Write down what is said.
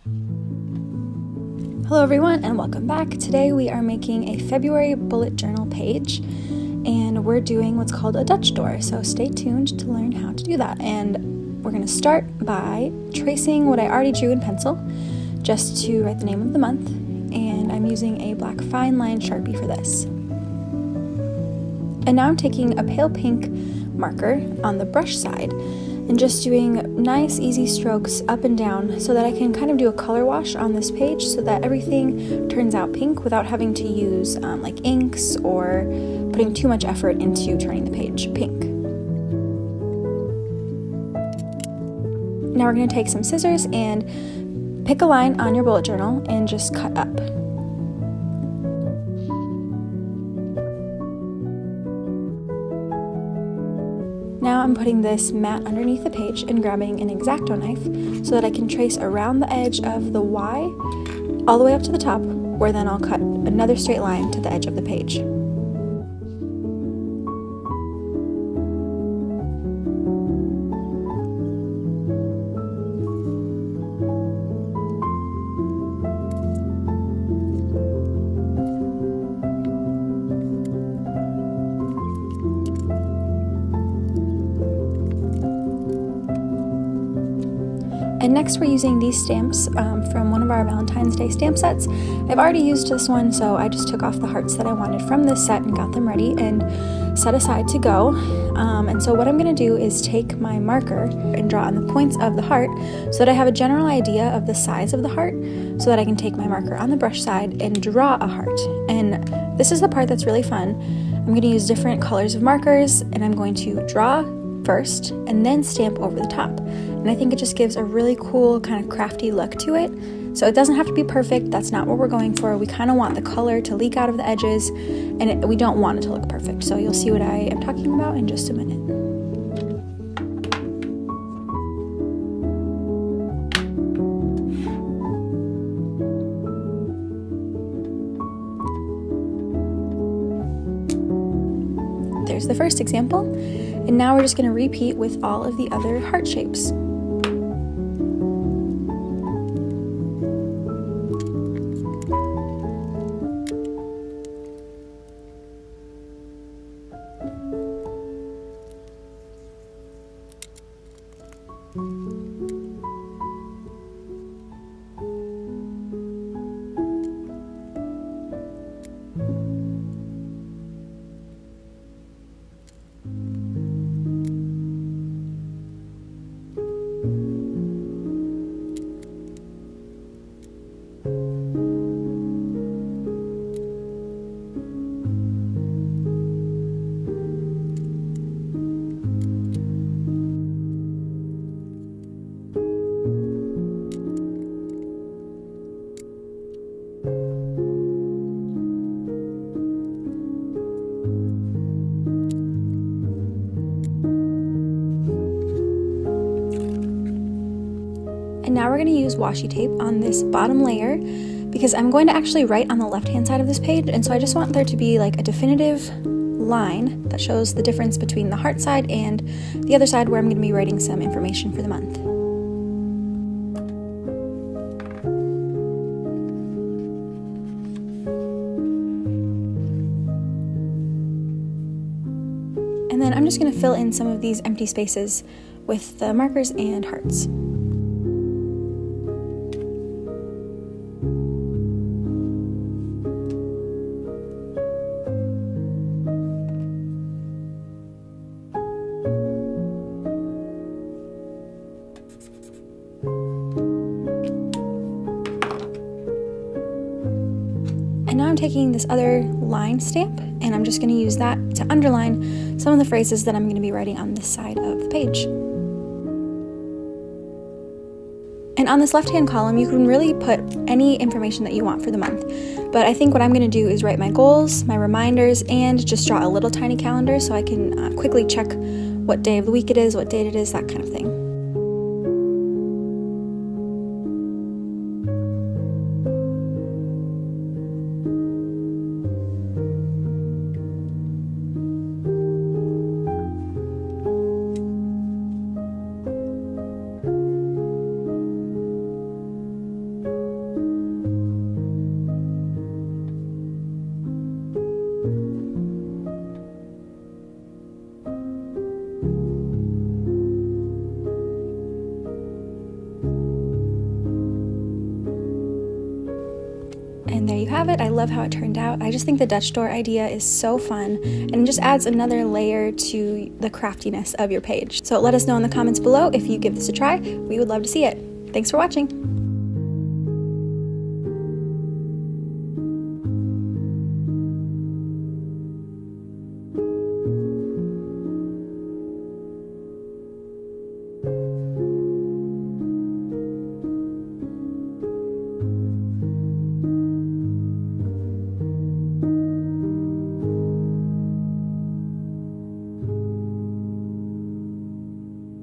Hello everyone and welcome back. Today we are making a February bullet journal page and we're doing what's called a Dutch door, so stay tuned to learn how to do that. And we're going to start by tracing what I already drew in pencil just to write the name of the month, and I'm using a black fine line Sharpie for this. And now I'm taking a pale pink marker on the brush side and just doing nice easy strokes up and down so that I can kind of do a color wash on this page so that everything turns out pink without having to use like inks or putting too much effort into turning the page pink. Now we're going to take some scissors and pick a line on your bullet journal and just cut up. Now I'm putting this mat underneath the page and grabbing an X-Acto knife so that I can trace around the edge of the Y all the way up to the top, where then I'll cut another straight line to the edge of the page. And next we're using these stamps from one of our Valentine's Day stamp sets. I've already used this one, so I just took off the hearts that I wanted from this set and got them ready and set aside to go. And so what I'm going to do is take my marker and draw on the points of the heart so that I have a general idea of the size of the heart, so that I can take my marker on the brush side and draw a heart. And this is the part that's really fun. I'm going to use different colors of markers, and I'm going to draw first and then stamp over the top. And I think it just gives a really cool kind of crafty look to it. So it doesn't have to be perfect, that's not what we're going for. We kind of want the color to leak out of the edges, and we don't want it to look perfect. So you'll see what I am talking about in just a minute. There's the first example. And now we're just going to repeat with all of the other heart shapes. And now we're going to use washi tape on this bottom layer because I'm going to actually write on the left-hand side of this page, and so I just want there to be like a definitive line that shows the difference between the heart side and the other side where I'm going to be writing some information for the month. And then I'm just going to fill in some of these empty spaces with the markers and hearts. And now I'm taking this other line stamp and I'm just going to use that to underline some of the phrases that I'm going to be writing on this side of the page. And on this left-hand column, you can really put any information that you want for the month. But I think what I'm going to do is write my goals, my reminders, and just draw a little tiny calendar so I can quickly check what day of the week it is, what date it is, that kind of thing. And there you have it. I love how it turned out. I just think the Dutch door idea is so fun and just adds another layer to the craftiness of your page. So let us know in the comments below if you give this a try. We would love to see it. Thanks for watching.